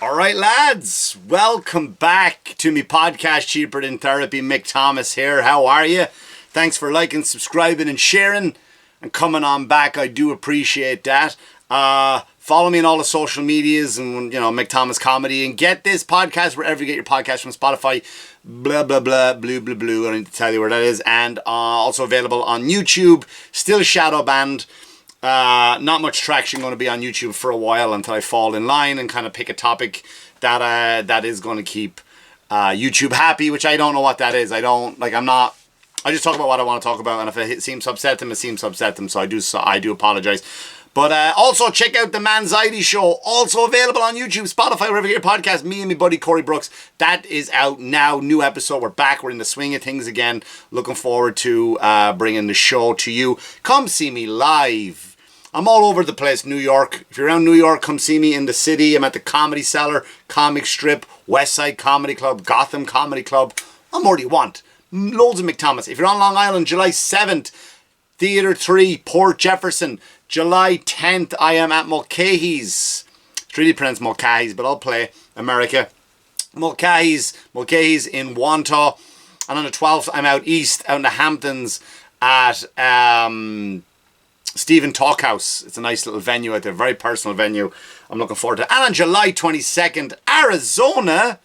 All right, lads, welcome back to me podcast Cheaper Than Therapy. Mick Thomas here. How are you? Thanks for liking, subscribing and sharing and coming on back. I do appreciate that. Follow me on all the social medias and, Mick Thomas Comedy, and get this podcast wherever you get your podcast from. Spotify, blah, blah, blah, blue, blue, blue. I don't need to tell you where that is. And also available on YouTube, still shadow banned. Not much traction going to be on YouTube for a while until I fall in line and kind of pick a topic that is going to keep YouTube happy, which I don't know what that is. I just talk about what I want to talk about, and if it seems to upset them, it seems to upset them, so I do apologize. But also check out the Manxiety Show, also available on YouTube, Spotify, wherever you get your podcast. Me and my buddy Corey Brooks. That is out now. New episode. We're back. We're in the swing of things again. Looking forward to bringing the show to you. Come see me live. I'm all over the place, New York. If you're around New York, come see me in the city. I'm at the Comedy Cellar, Comic Strip, West Side Comedy Club, Gotham Comedy Club. What more do you want? Loads of Mick Thomas. If you're on Long Island, July 7th, Theatre 3, Port Jefferson. July 10th, I am at Mulcahy's. It's really pronounced Mulcahy's, but I'll play America. Mulcahy's in Wantagh. And on the 12th, I'm out east, out in the Hamptons at Stephen Talkhouse. It's a nice little venue out there, very personal venue. I'm looking forward to it. And on July 22nd, Arizona,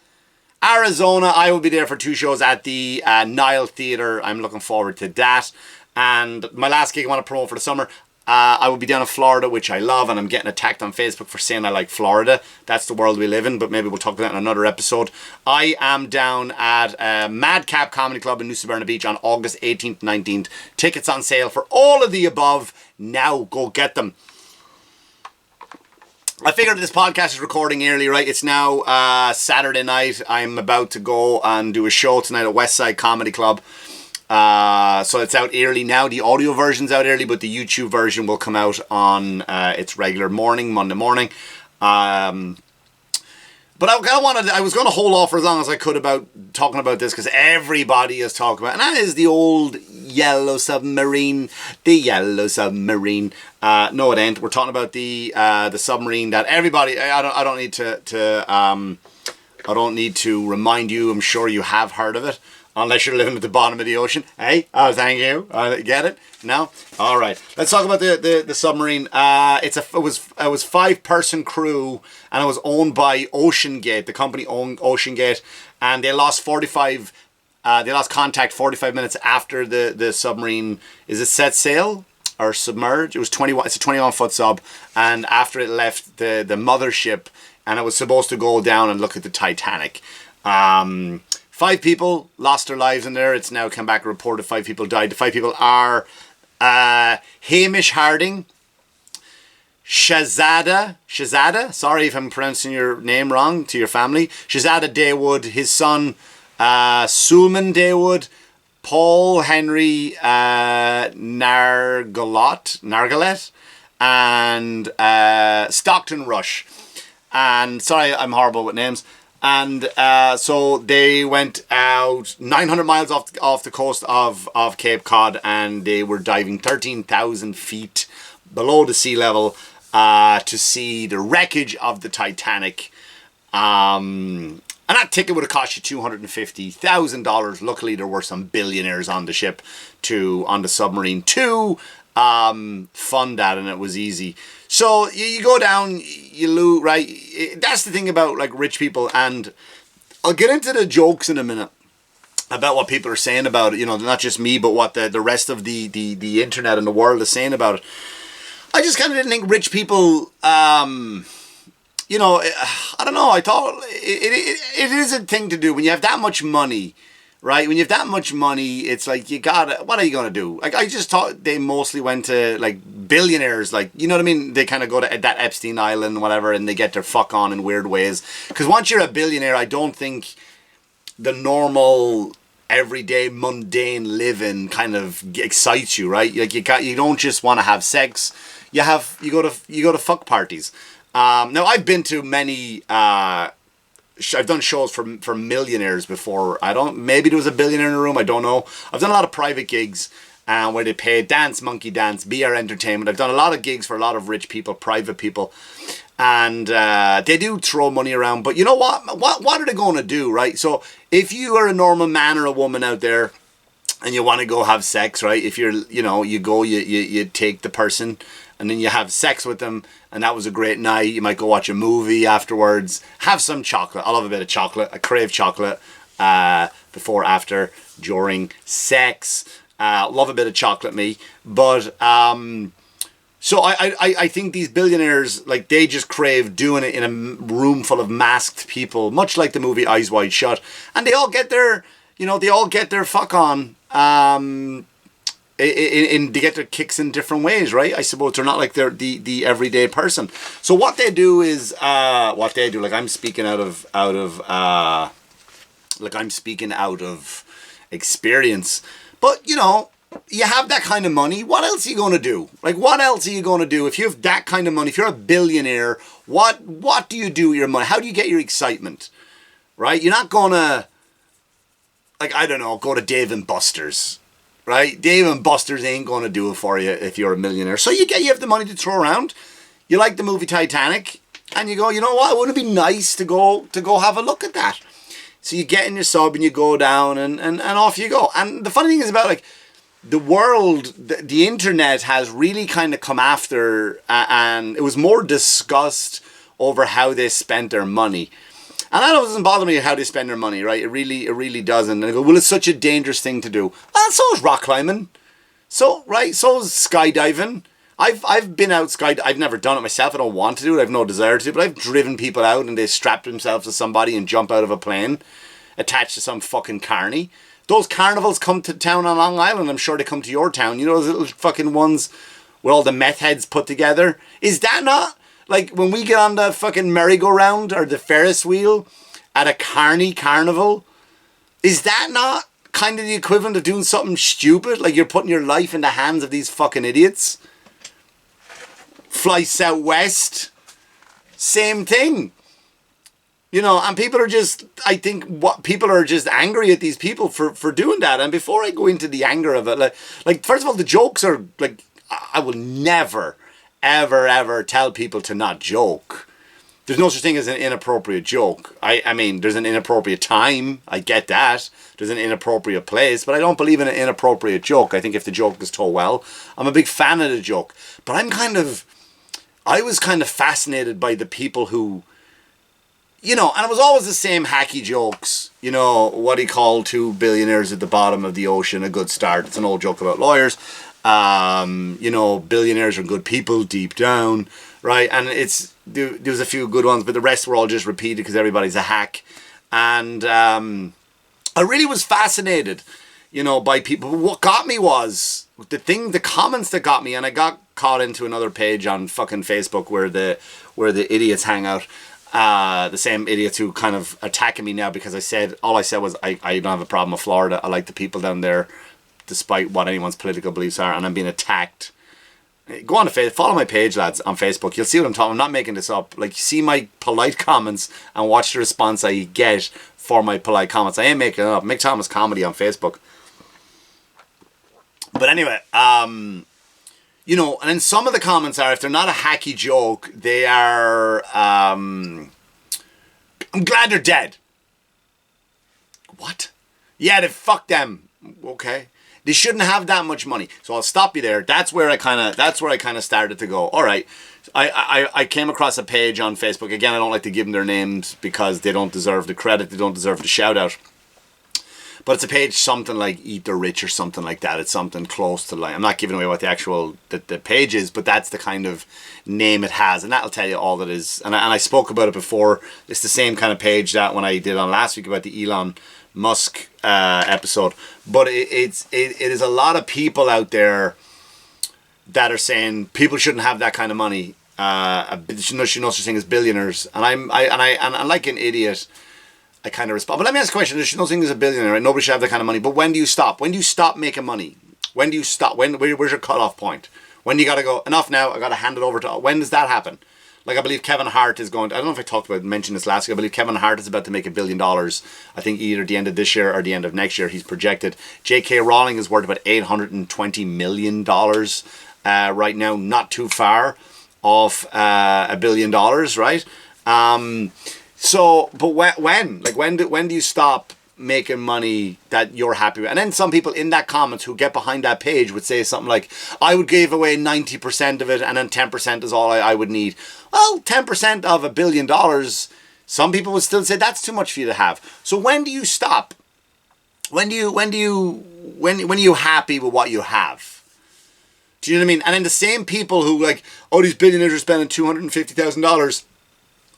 I will be there for 2 shows at the Nile Theatre. I'm looking forward to that. And my last gig I want to promote for the summer, I will be down in Florida, which I love, and I'm getting attacked on Facebook for saying I like Florida. That's the world we live in, but maybe we'll talk about that in another episode. I am down at Madcap Comedy Club in New Smyrna Beach on August 18th, 19th. Tickets on sale for all of the above. Now go get them. I figured this podcast is recording early, right? It's now Saturday night. I'm about to go and do a show tonight at West Side Comedy Club. So it's out early now. The audio version's out early, but the YouTube version will come out on its regular morning, Monday morning. But I was going to hold off for as long as I could about talking about this, because everybody is talking about it, and that is the old yellow submarine. The yellow submarine. No, it ain't. We're talking about the submarine that everybody. I don't need to remind you. I'm sure you have heard of it. Unless you're living at the bottom of the ocean. Hey, oh, thank you. Get it? No? All right. Let's talk about the submarine. It was 5-person crew, and it was owned by OceanGate. The company owned OceanGate, and they lost contact 45 minutes after the submarine. Is it set sail or submerged? It was 21. It's a 21-foot sub, and after it left the mothership, and it was supposed to go down and look at the Titanic. 5 people lost their lives in there. It's now come back and reported 5 people died. The 5 people are Hamish Harding, Shahzada, sorry if I'm pronouncing your name wrong to your family, Shahzada Dawood, his son Sulman Dawood, Paul Henry Nargalet, and Stockton Rush. And sorry, I'm horrible with names. And so they went out 900 miles off the coast of Cape Cod, and they were diving 13,000 feet below the sea level to see the wreckage of the Titanic. And that ticket would have cost you $250,000. Luckily, there were some billionaires on the ship on the submarine to fund that, and it was easy. So you go down, you lose, right? That's the thing about like rich people, and I'll get into the jokes in a minute about what people are saying about it. Not just me, but what the rest of the internet and the world is saying about it. I just kind of didn't think rich people. I don't know. I thought it is a thing to do when you have that much money. Right, when you have that much money, it's like what are you gonna do? Like, I just thought they mostly went to like billionaires, like, you know what I mean? They kind of go to that Epstein Island, whatever, and they get their fuck on in weird ways. Because once you're a billionaire, I don't think the normal, everyday, mundane living kind of excites you, right? Like you don't just want to have sex. You go to fuck parties. Now I've been to many. I've done shows for millionaires before. Maybe there was a billionaire in the room, I don't know. I've done a lot of private gigs where they pay dance, monkey dance, BR Entertainment. I've done a lot of gigs for a lot of rich people, private people. And they do throw money around, but you know what? What are they going to do, right? So if you are a normal man or a woman out there and you want to go have sex, right? If you're, you know, you take the person and then you have sex with them and that was a great night. You might go watch a movie afterwards. Have some chocolate. I love a bit of chocolate. I crave chocolate before, after, during sex. Love a bit of chocolate, me. But... So I think these billionaires, like, they just crave doing it in a room full of masked people, much like the movie Eyes Wide Shut. And they all get their, you know, they all get their fuck on. They get their kicks in different ways, right? I suppose they're not like they're the everyday person. So what they do is, like, I'm speaking out of experience. But, you know, you have that kind of money, what else are you going to do? Like, what else are you going to do? If you have that kind of money, if you're a billionaire, what do you do with your money? How do you get your excitement? Right? You're not going to, like, I don't know, go to Dave & Buster's. Right? Dave & Buster's ain't going to do it for you if you're a millionaire. So you have the money to throw around. You like the movie Titanic, and you go, you know what? Wouldn't it be nice to go have a look at that? So you get in your sub and you go down and off you go. And the funny thing is about, like, the world, the internet has really kind of come after, and it was more discussed over how they spent their money. And I know it doesn't bother me how they spend their money, right? It really doesn't. And I go, well, it's such a dangerous thing to do. And so is rock climbing. So is skydiving. I've been out I've never done it myself. I don't want to do it. I have no desire to. But I've driven people out and they strap themselves to somebody and jump out of a plane attached to some fucking carny. Those carnivals come to town on Long Island. I'm sure they come to your town. You know, those little fucking ones where all the meth heads put together. Is that not, like, when we get on the fucking merry-go-round or the Ferris wheel at a carnival, is that not kind of the equivalent of doing something stupid? Like, you're putting your life in the hands of these fucking idiots? Fly Southwest, same thing. You know, and people are just, I think people are just angry at these people for doing that. And before I go into the anger of it, like first of all, the jokes are, like, I will never, ever tell people to not joke. There's no such thing as an inappropriate joke. I mean, there's an inappropriate time. I get that. There's an inappropriate place, but I don't believe in an inappropriate joke. I think if the joke is told well, I'm a big fan of the joke. But I was kind of fascinated by the people who, you know, and it was always the same hacky jokes. You know, what he called two billionaires at the bottom of the ocean a good start. It's an old joke about lawyers. You know, billionaires are good people deep down, right? And there was a few good ones, but the rest were all just repeated because everybody's a hack. And I really was fascinated, you know, by people. But what got me was the comments that got me, and I got caught into another page on fucking Facebook where the idiots hang out. The same idiots who kind of attacking me now because all I said was I don't have a problem with Florida. I like the people down there despite what anyone's political beliefs are, and I'm being attacked. Go on to follow my page, lads, on Facebook. You'll see what I'm talking. I'm not making this up. Like, see my polite comments and watch the response I get for my polite comments. I ain't making it up. Mick Thomas Comedy on Facebook. But anyway, you know, and then some of the comments are, if they're not a hacky joke, they are, I'm glad they're dead. What? Yeah, fuck them. Okay. They shouldn't have that much money. So I'll stop you there. That's where I kind of started to go, all right. I came across a page on Facebook. Again, I don't like to give them their names because they don't deserve the credit. They don't deserve the shout out. But it's a page something like Eat the Rich or something like that. It's something close to, like, I'm not giving away what the actual the page is, but that's the kind of name it has, and that'll tell you all that is. And I spoke about it before. It's the same kind of page that when I did on last week about the Elon Musk episode. But it is a lot of people out there that are saying people shouldn't have that kind of money. There's no such thing as billionaires, and I'm like an idiot. I kind of respond. But let me ask a question. There's no thing as a billionaire, right? Nobody should have that kind of money. But when do you stop? When do you stop making money? When do you stop? Where's your cutoff point? When do you got to go, enough now, I got to hand it over to... When does that happen? Like, I believe Kevin Hart is going to... I don't know if I mentioned this last week. I believe Kevin Hart is about to make $1 billion. I think either the end of this year or the end of next year. He's projected. J.K. Rowling is worth about $820 million right now. Not too far of $1 billion, right? But when do you stop making money that you're happy with? And then some people in that comments who get behind that page would say something like, I would give away 90% of it and then 10% is all I would need. Well, 10% of $1 billion, some people would still say that's too much for you to have. So when do you stop? When are you happy with what you have? Do you know what I mean? And then the same people who like, oh, these billionaires are spending $250,000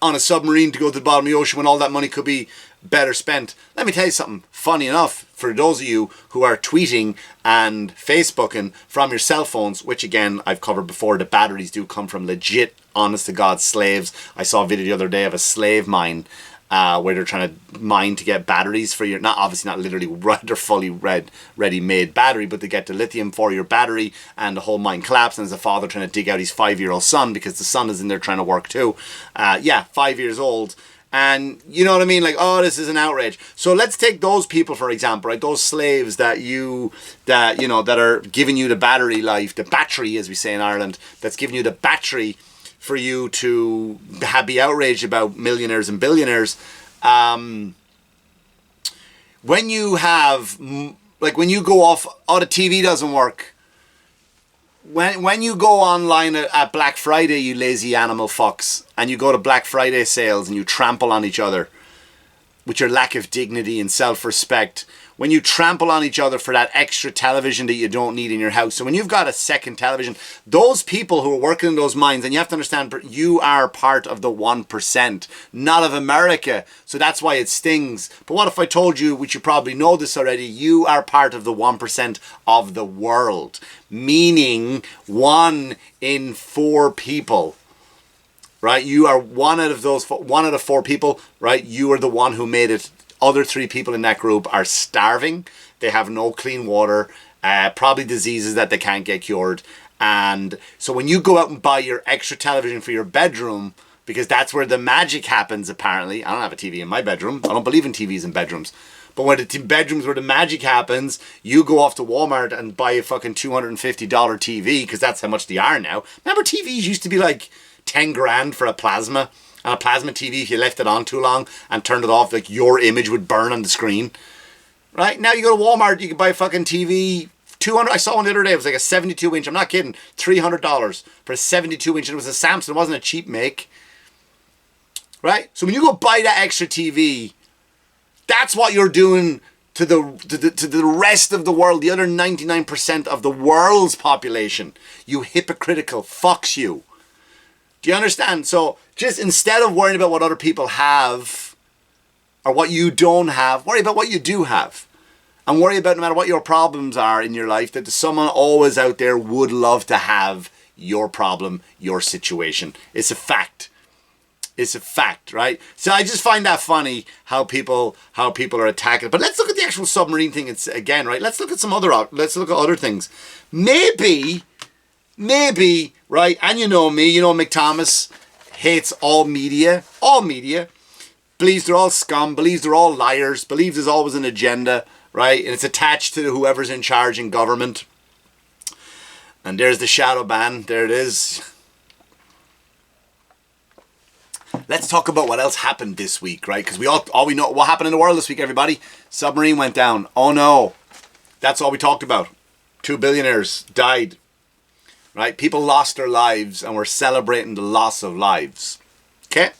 on a submarine to go to the bottom of the ocean when all that money could be better spent. Let me tell you something. Funny enough, for those of you who are tweeting and Facebooking from your cell phones, which again, I've covered before, the batteries do come from legit, honest to God slaves. I saw a video the other day of a slave mine where they're trying to mine to get batteries for your, obviously not literally they're fully ready-made battery, but they get the lithium for your battery, and the whole mine collapsed, and there's a father trying to dig out his 5-year-old son because the son is in there trying to work too. 5 years old. And you know what I mean? Like, oh, this is an outrage. So let's take those people, for example, right? Those slaves that are giving you the battery life, the battery, as we say in Ireland, that's giving you the battery for you to be outraged about millionaires and billionaires. When you have, like, when you go off, oh, the TV doesn't work. When you go online at Black Friday, you lazy animal fucks, and you go to Black Friday sales and you trample on each other with your lack of dignity and self-respect, when you trample on each other for that extra television that you don't need in your house. So when you've got a second television, those people who are working in those mines, and you have to understand, you are part of the 1%, not of America. So that's why it stings. But what if I told you, which you probably know this already, you are part of the 1% of the world, meaning 1 in 4 people. Right? You are one out of 4 people, right? You are the one who made it. Other 3 people in that group are starving. They have no clean water, probably diseases that they can't get cured. And so when you go out and buy your extra television for your bedroom, because that's where the magic happens apparently. I don't have a TV in my bedroom. I don't believe in TVs in bedrooms. But when the bedrooms where the magic happens, you go off to Walmart and buy a fucking $250 TV, because that's how much they are now. Remember, TVs used to be like 10 grand for a plasma. And a plasma TV, if you left it on too long and turned it off, like, your image would burn on the screen. Right? Now you go to Walmart, you can buy a fucking TV, 200. I saw one the other day, it was like a 72-inch, I'm not kidding, $300 for a 72-inch, and it was a Samsung, it wasn't a cheap make. Right? So when you go buy that extra TV, that's what you're doing to the rest of the world, the other 99% of the world's population. You hypocritical fucks, you. Do you understand? So just instead of worrying about what other people have or what you don't have, worry about what you do have. And worry about, no matter what your problems are in your life, that there's someone always out there would love to have your problem, your situation. It's a fact. It's a fact, right? So I just find that funny how people are attacking it. But let's look at the actual submarine thing again, right? Let's look at other things. Maybe, right? And you know me, you know Mick Thomas hates all media, believes they're all scum, believes they're all liars, believes there's always an agenda, right? And it's attached to whoever's in charge in government. And there's the shadow ban, there it is. Let's talk about what else happened this week, right? Because all we know, what happened in the world this week, everybody? Submarine went down. Oh no. That's all we talked about. 2 billionaires died. Right? People lost their lives, and we're celebrating the loss of lives. Okay?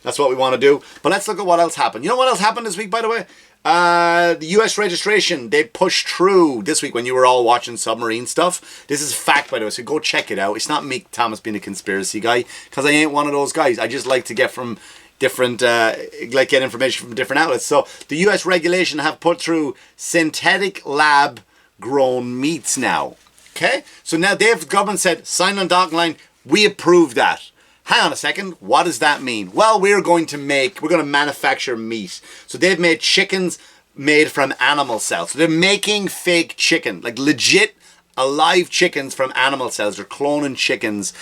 That's what we want to do. But let's look at what else happened. You know what else happened this week, by the way? The US registration, they pushed through this week when you were all watching submarine stuff. This is a fact, by the way, so go check it out. It's not me, Thomas, being a conspiracy guy, because I ain't one of those guys. I just like to get from different, get information from different outlets. So the US regulation have put through synthetic lab grown meats now. Okay? So now the government said, sign on dotted line, we approve that. Hang on a second, what does that mean? Well, we're going to manufacture meat. So they've made chickens made from animal cells. So they're making fake chicken, like legit alive chickens from animal cells. They're cloning chickens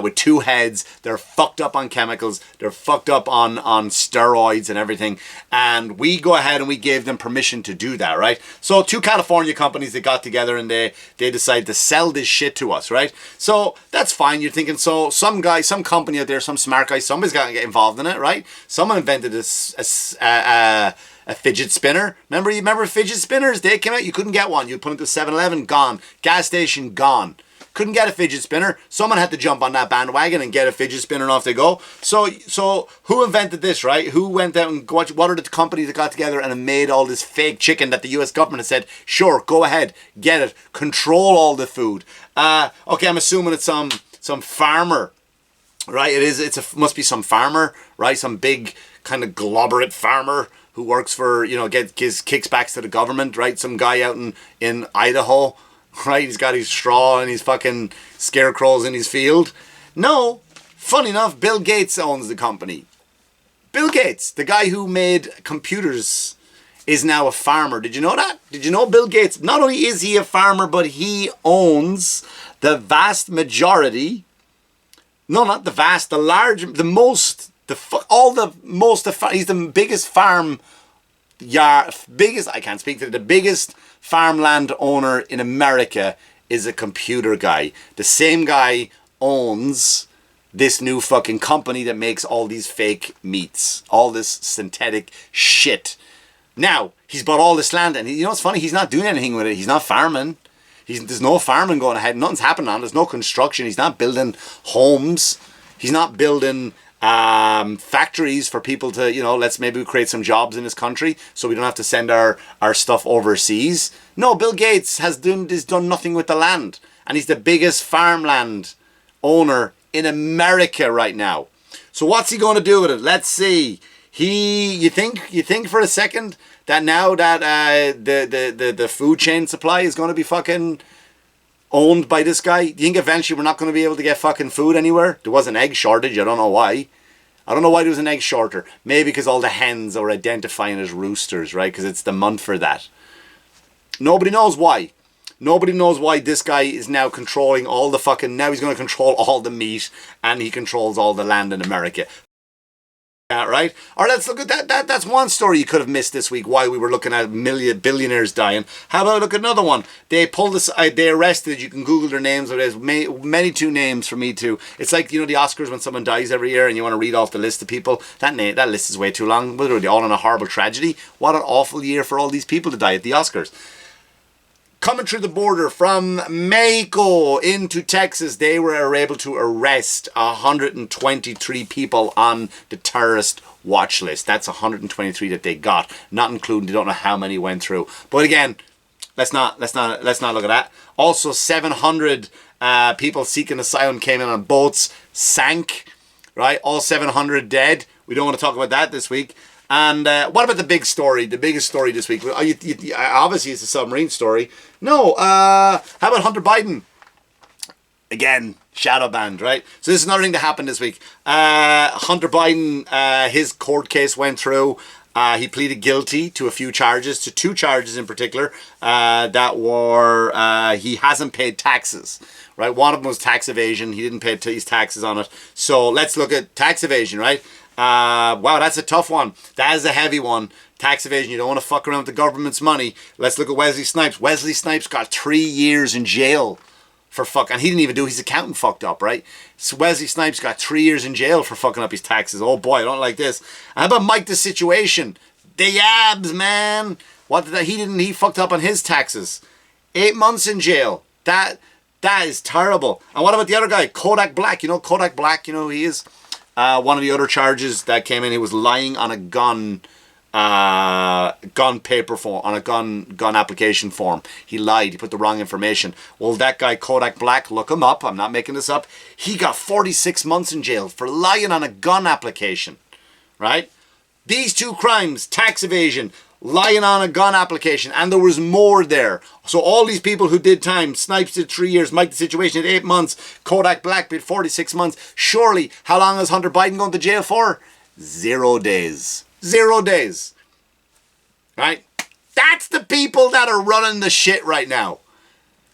with 2 heads. They're fucked up on chemicals. They're fucked up on steroids and everything. And we go ahead and we gave them permission to do that, right? So 2 California companies, they got together and they decided to sell this shit to us, right? So that's fine. You're thinking, so some guy, some company out there, some smart guy, somebody's got to get involved in it, right? Someone invented a fidget spinner. Remember fidget spinners? They came out, you couldn't get one. You'd put it to 7-Eleven, gone. Gas station, gone. Couldn't get a fidget spinner. Someone had to jump on that bandwagon and get a fidget spinner and off they go. So who invented this, right? Who went out and what are the companies that got together and made all this fake chicken that the US government has said, sure, go ahead, get it, control all the food. Okay, I'm assuming it's some farmer, right? Must be some farmer, right? Some big kind of glomerate farmer who works for, gives kickbacks to the government, right? Some guy out in Idaho, right? He's got his straw and his fucking scarecrows in his field. No, funny enough, Bill Gates owns the company. Bill Gates, the guy who made computers, is now a farmer. Did you know that? Did you know Bill Gates, not only is he a farmer, but he owns the vast majority, no, not the vast, the large, the most, he's the biggest the biggest farmland owner in America is a computer guy. The same guy owns this new fucking company that makes all these fake meats, all this synthetic shit. Now, he's bought all this land, and what's funny? He's not doing anything with it. He's not farming. There's no farming going ahead. Nothing's happening on it. There's no construction. He's not building homes. He's not building factories for people to, let's maybe create some jobs in this country so we don't have to send our stuff overseas. No, Bill Gates has done nothing with the land. And he's the biggest farmland owner in America right now. So what's he going to do with it? Let's see. You think for a second that now that the food chain supply is going to be fucking owned by this guy? Do you think eventually we're not going to be able to get fucking food anywhere? There was an egg shortage. I don't know why. I don't know why there was an egg shorter. Maybe because all the hens are identifying as roosters, right? Because it's the month for that. Nobody knows why. Nobody knows why this guy is now controlling all the fucking... Now he's going to control all the meat and he controls all the land in America. Yeah, right? Or let's look at that. That's one story you could have missed this week while we were looking at billionaires dying. How about look at another one? They pulled this. They arrested. You can Google their names. There's many two names for me too. It's like the Oscars when someone dies every year and you want to read off the list of people. That list is way too long. Literally all in a horrible tragedy. What an awful year for all these people to die at the Oscars. Coming through the border from Mexico into Texas, they were able to arrest 123 people on the terrorist watch list. That's 123 that they got, not including, they don't know how many went through. But again, let's not look at that. Also, 700 people seeking asylum came in on boats, sank, right? All 700 dead. We don't want to talk about that this week. And what about the big story? The biggest story this week? Obviously, it's a submarine story. No, how about Hunter Biden? Again, shadow banned, right? So this is another thing that happened this week. Hunter Biden, his court case went through. He pleaded guilty to a few charges, to 2 charges in particular, that were he hasn't paid taxes, right? One of them was tax evasion. He didn't pay his taxes on it. So let's look at tax evasion, right? Wow, that's a tough one. That is a heavy one. Tax evasion, you don't want to fuck around with the government's money. Let's look at Wesley Snipes. Wesley Snipes got 3 years in jail for and he didn't even do his accountant fucked up, right? So Wesley Snipes got 3 years in jail for fucking up his taxes. Oh boy, I don't like this. How about Mike the Situation? The Yabs, man. He fucked up on his taxes. 8 months in jail. That is terrible. And what about the other guy, Kodak Black? You know Kodak Black, you know who he is? One of the other charges that came in, he was lying on a gun paper form, on a gun application form. He lied. He put the wrong information. Well, that guy, Kodak Black, look him up. I'm not making this up. He got 46 months in jail for lying on a gun application, right? These 2 crimes, tax evasion, lying on a gun application, and there was more there. So all these people who did time, Snipes did 3 years, Mike the Situation did 8 months, Kodak Black did 46 months. Surely, how long is Hunter Biden going to jail for? 0 days. 0 days. Right? That's the people that are running the shit right now.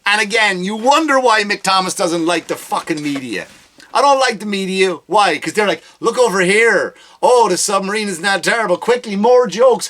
And again, you wonder why Mick Thomas doesn't like the fucking media. I don't like the media. Why? Because they're like, look over here. Oh, the submarine is not terrible. Quickly, more jokes.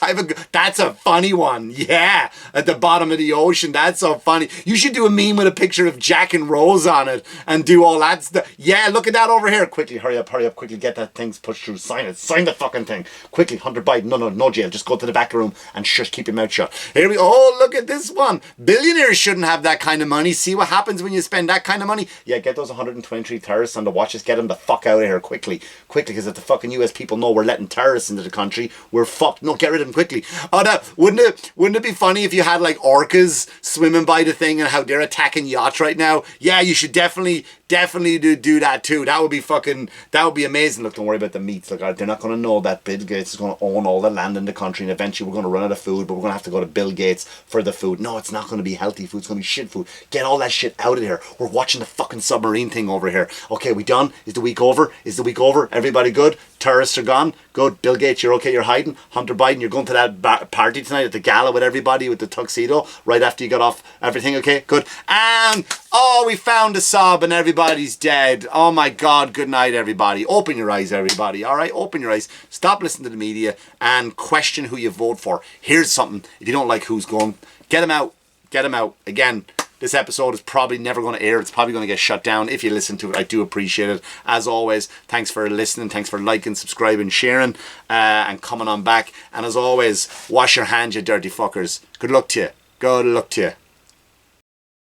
That's a funny one. Yeah, at the bottom of the ocean. That's so funny. You should do a meme with a picture of Jack and Rose on it and do all that stuff. Yeah, look at that over here. Quickly, hurry up, quickly. Get that thing pushed through. Sign it. Sign the fucking thing. Quickly, Hunter Biden. No jail. Just go to the back room and shush, keep your mouth shut. Here we go. Oh, look at this one. Billionaires shouldn't have that kind of money. See what happens when you spend that kind of money? Yeah, get those 123 terrorists on the watch. Just get them the fuck out of here quickly, because if the fucking US people know we're letting terrorists into the country, we're fucked. No, get rid of them quickly. Oh, no, wouldn't it be funny if you had like orcas swimming by the thing and how they're attacking yachts right now? Yeah, you should definitely do that too. That would be amazing. Look, don't worry about the meats. Look, they're not going to know that Bill Gates is going to own all the land in the country, and eventually we're going to run out of food, but we're going to have to go to Bill Gates for the food. No, it's not going to be healthy food. It's going to be shit food. Get all that shit out of here. We're watching the fucking submarine thing over here. Okay, we done? Is the week over? Everybody good? Terrorists are gone? Good. Bill Gates, you're okay, you're hiding. Hunter Biden, you're going to that party tonight at the gala with everybody with the tuxedo right after you got off everything, okay? Good. And, we found a sob and everybody's dead. Oh my God, good night everybody. Open your eyes everybody, alright? Open your eyes. Stop listening to the media and question who you vote for. Here's something, if you don't like who's going, get him out. Get him out. Again, this episode is probably never going to air. It's probably going to get shut down. If you listen to it, I do appreciate it. As always, thanks for listening. Thanks for liking, subscribing, sharing, and coming on back. And as always, wash your hands, you dirty fuckers. Good luck to you. Good luck to you.